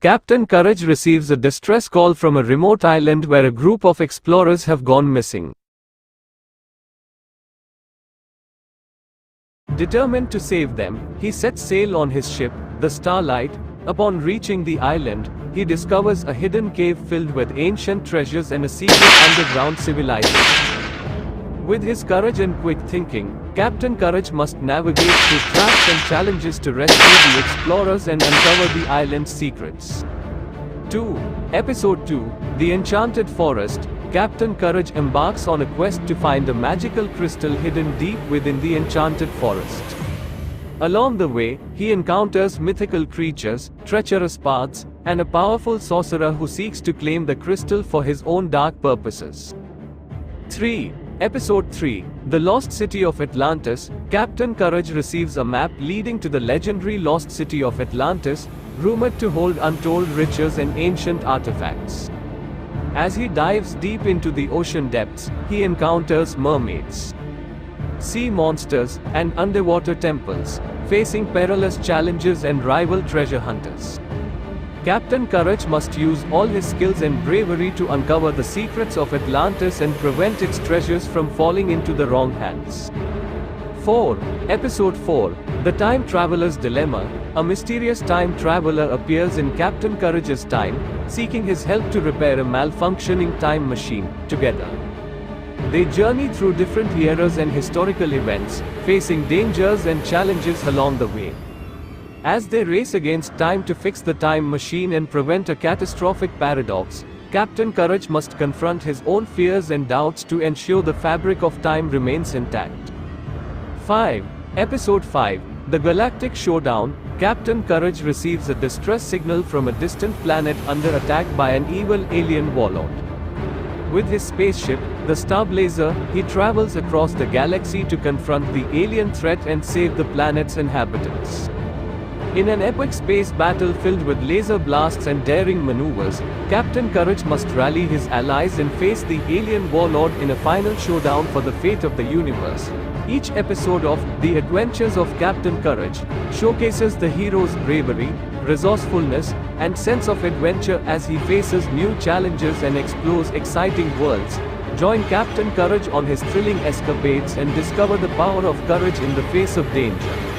Captain Courage receives a distress call from a remote island where a group of explorers have gone missing. Determined to save them, he sets sail on his ship, the Starlight. Upon reaching the island, he discovers a hidden cave filled with ancient treasures and a secret underground civilization. With his courage and quick thinking, Captain Courage must navigate through traps and challenges to rescue the explorers and uncover the island's secrets. 2. Episode 2, The Enchanted Forest. Captain Courage embarks on a quest to find a magical crystal hidden deep within the enchanted forest. Along the way, he encounters mythical creatures, treacherous paths, and a powerful sorcerer who seeks to claim the crystal for his own dark purposes. 3. Episode 3, The Lost City of Atlantis. Captain Courage receives a map leading to the legendary Lost City of Atlantis, rumored to hold untold riches and ancient artifacts. As he dives deep into the ocean depths, he encounters mermaids, sea monsters, and underwater temples, facing perilous challenges and rival treasure hunters. Captain Courage must use all his skills and bravery to uncover the secrets of Atlantis and prevent its treasures from falling into the wrong hands. 4. Episode 4, The Time Traveler's Dilemma. A mysterious time traveler appears in Captain Courage's time, seeking his help to repair a malfunctioning time machine. Together, they journey through different eras and historical events, facing dangers and challenges along the way. As they race against time to fix the time machine and prevent a catastrophic paradox, Captain Courage must confront his own fears and doubts to ensure the fabric of time remains intact. 5. Episode 5, The Galactic Showdown. Captain Courage receives a distress signal from a distant planet under attack by an evil alien warlord. With his spaceship, the Starblazer, he travels across the galaxy to confront the alien threat and save the planet's inhabitants. In an epic space battle filled with laser blasts and daring maneuvers, Captain Courage must rally his allies and face the alien warlord in a final showdown for the fate of the universe. Each episode of The Adventures of Captain Courage showcases the hero's bravery, resourcefulness, and sense of adventure as he faces new challenges and explores exciting worlds. Join Captain Courage on his thrilling escapades and discover the power of courage in the face of danger.